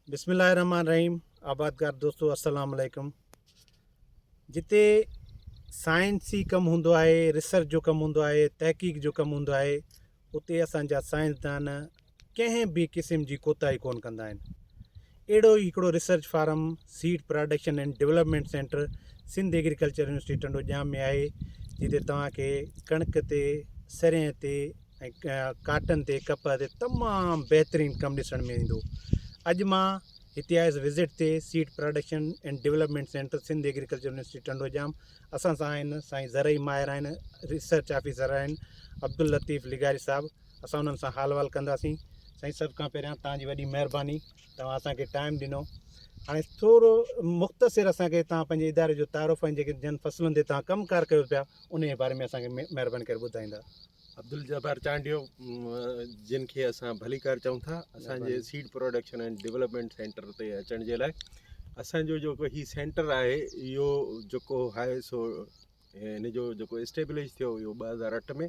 बिस्मिल्लाहिर्रहमानिर्रहीम। आबादगार दोस्तों, अस्सलाम वालेकुम। जिते साइंसी कमु हूंदो आहे, रिसर्च जो कमु हूंदो आहे, तहक़ीक़ जो कमु हूंदो आहे, उते असांजा साइंसदान कंहिं बि क़िस्म जी कोताही कोन कंदा आहिनि। अहिड़ो ई हिकिड़ो research farm seed production and development centre Sindh agriculture university Tandojam में आहे, जिते तव्हांखे कणिक ते, सरें ते ऐं काटन ते, कप ते तमामु बहितरीनु कमु ॾिसण में ईंदो। अॼु मां हिते आयुसि विज़िट ते seed production and development centre Sindh agriculture university Tandojam. असां सां आहिनि साईं ज़रई माहिर आहिनि, रिसर्च ऑफिसर आहिनि अब्दुल लतीफ़ लिगारी साहब। असां उन्हनि सां हाल वाल कंदासीं। साईं, सभ खां पहिरियां तव्हांजी वॾी महिरबानी, तव्हां असांखे टाइम ॾिनो। हाणे थोरो मुख़्तसिर असांखे तव्हां पंहिंजे इदारे जो तारुफ़ ऐं जेके जिन फसलुनि ते तव्हां कमुकार कयो पिया उन जे बारे में असांखे महिरबानी करे ॿुधाईंदा। अब्दुल जब्बार चांडियो, जिन खे असां भलीकार चऊं था, असांजे seed production and development centre ते अचण जे लाइ। असांजो जेको ही सेंटर आहे, इहो जेको आहे सो हिन जो जेको इस्टेब्लिश थियो इहो 2008 में।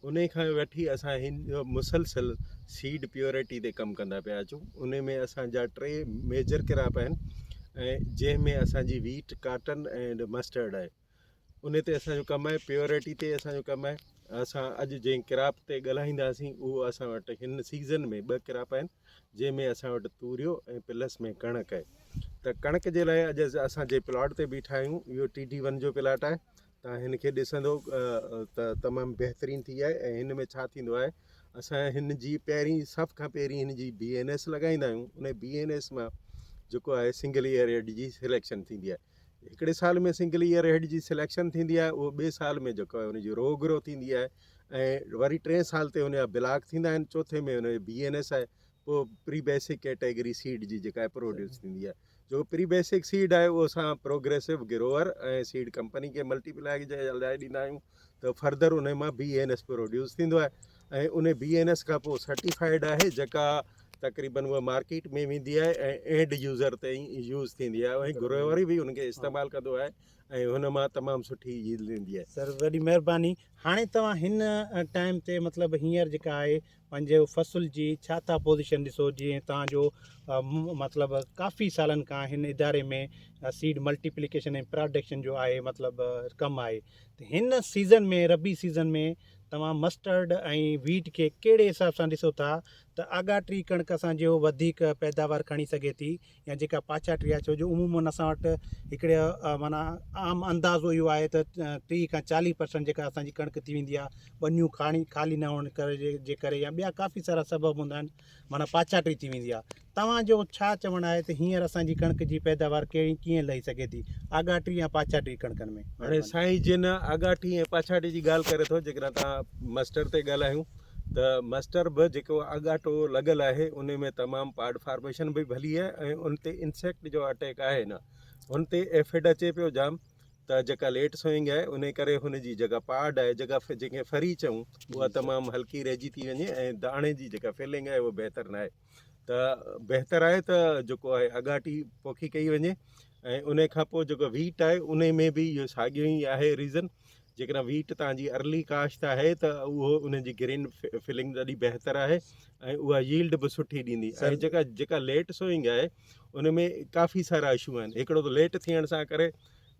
उन खां वठी असां हिन जो मुसलसल सीड प्योरिटी ते कमु कंदा पिया अचूं। उन में असांजा 3 मेजर क्रॉप आहिनि ऐं जंहिंमें असांजी वीट, काटन एंड मस्टर्ड आहे। उन ते असांजो कमु आहे, प्योरिटी ते असांजो कमु आहे। असां अॼु जंहिं क्रॉप ते ॻाल्हाईंदासीं उहो असां वटि हिन सीज़न में 2 क्रॉप आहिनि, जंहिंमें असां वटि तूरियो ऐं प्लस में कणिक आहे। त कणिक जे लाइ अॼु असां जे प्लॉट ते बीठा आहियूं, इहो TD1 जो प्लॉट आहे। तव्हां हिन खे ॾिसंदो त तमामु बहितरीनु थी आहे। ऐं हिन में छा थींदो आहे, असां हिन जी पहिरीं सभ खां पहिरीं हिन जी BNS लॻाईंदा आहियूं। उन BNS मां जेको आहे सिंगल ईयर हेड जी सिलेक्शन थींदी आहे। हिकिड़े साल में सिंगल ईयर हेड जी सिलेक्शन थींदी आहे, उहो ॿिए साल में जेको आहे हुनजी रो ग्रो थींदी आहे। ऐं वरी 3 साल ते हुनजा ब्लॉक थींदा आहिनि, चौथे में हुन BNS आहे। पोइ प्री बेसिक कैटेगरी सीड जी जेका आहे प्रोड्यूस थींदी आहे। जो प्री बेसिक सीड आहे उहो असां प्रोग्रेसिव ग्रोअर ऐं सीड कंपनी खे मल्टीप्लाई जे लाइ ॾींदा आहियूं, त फर्दर उन मां BNS प्रोड्यूस थींदो आहे। ऐं उन BNS खां पोइ सर्टिफाइड आहे, जेका तक़रीबन उहा मार्केट में वेंदी आहे ऐं एंड यूज़र ते यूज़ थींदी आहे। ऐं ग्रोअर बि उनखे इस्तेमालु कंदो आहे ऐं हुन मां तमामु सुठी यील्ड ईंदी आहे। सर, वॾी महिरबानी। हाणे तव्हां हिन टाइम ते मतिलबु हींअर जेका आहे पंहिंजे फ़सुल जी छा था पोज़ीशन ॾिसो, जीअं तव्हांजो मतिलबु काफ़ी सालनि खां हिन इदारे में सीड मल्टीप्लिकेशन ऐं प्रोडक्शन जो आहे मतिलबु कमु आहे, त हिन सीज़न में, रबी सीज़न में तव्हां मस्टर्ड ऐं वीट खे कहिड़े हिसाब सां ॾिसो था त आगाट्री कणिक असांजो वधीक पैदावार खणी सघे थी, या जेका पाछाट्री आहे? छो जो उमूमन असां वटि हिकिड़े माना आम अंदाज़ो इहो आहे त 30 खां 40% जेका असांजी कणिक थी वेंदी आहे, ॿनियूं ख़ाली न हुअण जे करे, या ॿिया काफ़ी सारा सबबु हूंदा आहिनि, माना पाछाट्री थी वेंदी आहे। तव्हांजो छा चवणु आहे त हींअर असांजी कणिक जी पैदावार कीअं लही सघे थी, आगाट्री या पाछाट्री कणिकनि में? हाणे साईं जिन आगाट्री ऐं पाछाट्री जी ॻाल्हि करे थो, जेकॾहिं तव्हां मस्टर्ड ते ॻाल्हायूं त मस्टर्ड बि जेको आगाटो लॻल आहे उन में तमामु पाड फॉर्मेशन बि भली आहे। ऐं उन ते इंसेक्ट जो अटैक आहे न, हुन ते एफिड अचे पियो जाम। त जेका लेट सोइंग आहे उन करे हुनजी जेका पाड आहे, जेका जंहिंखे फरी चऊं, उहा तमामु हल्की रहिजी थी वञे ऐं दाणे जी जेका फिलिंग आहे उहा बहितरु न आहे। त बहितरु आहे त जेको आहे आगाटी पोखी कई वञे। ऐं उन खां पोइ जेको वीट आहे उन में बि इहो साॻियो ई आहे रीज़न। जेकॾहिं वीट तव्हांजी अर्ली काश्त आहे त उहो उनजी ग्रेन फिलिंग ॾाढी बहितरु आहे ऐं उहा यील्ड बि सुठी ॾींदी। ऐं जेका लेट सोइंग आहे उन में काफ़ी सारा इशू आहिनि। हिकिड़ो त लेट थियण सां करे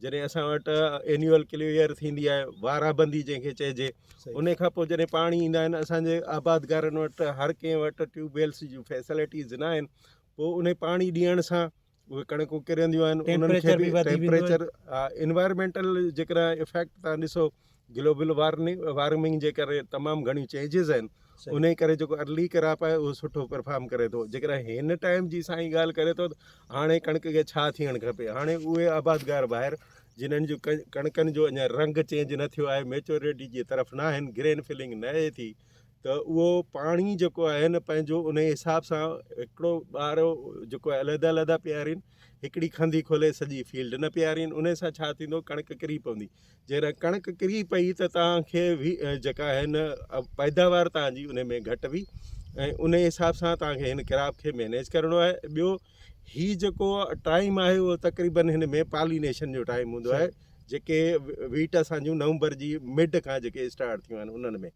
जॾहिं असां वटि एन्यूअल क्लियर थींदी आहे, वाराबंदी जंहिंखे चइजे, उन खां पोइ जॾहिं पाणी ईंदा आहिनि, असांजे आबादगारनि वटि हर कंहिं वटि ट्यूबवेल्स जूं फैसिलिटीज़ न आहिनि। पोइ उन पाणी ॾियण सां उहे कणिकूं किरंदियूं आहिनि, उन्हनि खे बि टेम्परेचर, इन्वायरमेंटल जेकॾहिं इफेक्ट तव्हां ॾिसो, ग्लोबल वार्मिंग जे करे तमामु घणियूं चेंजिस आहिनि। उन करे जेको अर्ली क्रॉप आहे उहो सुठो परफॉर्म करे थो। जेकॾहिं हिन टाइम जी साईं ॻाल्हि करे थो, हाणे कणिक खे छा थियणु खपे? हाणे उहे आबादगार ॿाहिरि जिन्हनि जो कणिकनि जो अञा रंग चेंज न थियो आहे, मेच्योरिटी जी तरफ़ न आहिनि, ग्रेन फिलिंग न आहे थी, त उहो पाणी जेको आहे न पंहिंजो उन हिसाब सां हिकिड़ो ॿार जेको आहे अलॻि अलॻि पियारीनि, हिकिड़ी खंदी खोले सॼी फील्ड न पियारीनि। उन सां छा थींदो, कणिक किरी पवंदी। जॾहिं कणिक किरी पई त तव्हांखे जेका आहे न पैदावार तव्हांजी उन में घटि हुई। ऐं उन हिसाब सां तव्हांखे हिन क्रॉप खे मैनेज करिणो आहे। ॿियो ही जेको टाइम आहे उहो तक़रीबन हिन में पॉलिनेशन जो टाइम हूंदो आहे। जेके वीट असांजूं नवंबर जी मिड खां जेके स्टार्ट थियूं आहिनि उन्हनि में।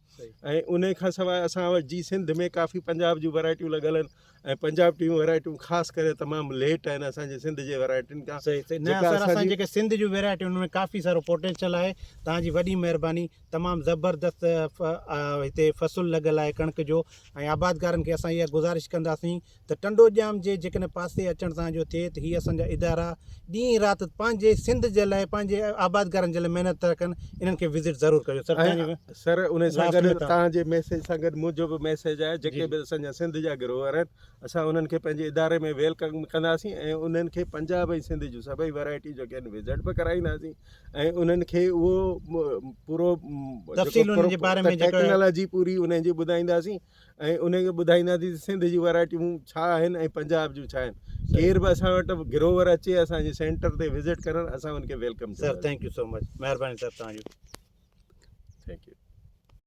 ऐं उन खां सवाइ असां वटि जी सिंध में काफ़ी पंजाब जूं वैराइटियूं लॻल आहिनि। ऐं पंजाब टियूं वैरायटियूं ख़ासि करे तमामु लेट आहिनि असांजे सिंध जे वैरायटियुनि खां। सही सही न जेका सर, असां असांजी- जेके सिंध जूं वैरायटियूं उनमें काफ़ी सारो पोटेंशियल आहे। तव्हांजी वॾी महिरबानी, तमामु ज़बरदस्त हिते फ़सुलु लॻल आहे कणिक जो। ऐं आबादकारनि खे असां इहा गुज़ारिश कंदासीं त टंडोजाम जे जेकॾहिं पासे अचण तव्हांजो थिए त हीअ असांजा इदारा ॾींहुं राति पंहिंजे सिंध जे लाइ, पंहिंजे आबादकारनि जे लाइ महिनत था कनि। इन्हनि खे विज़िट ज़रूरु कजो सर। ऐं सर उन सां Last गॾु में तव्हांजे मैसेज सां गॾु मुंहिंजो बि मैसेज आहे, जेके जी। बि असांजा सिंध जा ग्रोवर आहिनि, असां उन्हनि खे पंहिंजे इदारे में वेलकम कंदासीं ऐं उन्हनि खे पंजाब ऐं सिंध जूं सभई वैरायटी जेके आहिनि विज़िट बि कराईंदासीं ऐं उन्हनि खे उहो पूरो तफ़सील उन्हनि जे बारे में जेको आहे- टेक्नोलॉजी पूरी उन्हनि जी ॿुधाईंदासीं ऐं उनखे ॿुधाईंदासीं सिंध जी वैरायटियूं छा आहिनि ऐं पंजाब जूं छा आहिनि। केर बि असां वटि ग्रोवर अचे असांजे सेंटर ते विज़िट करणु, असां उनखे welcome sir thank you so much, महिरबानी सर तव्हांजो। Thank U.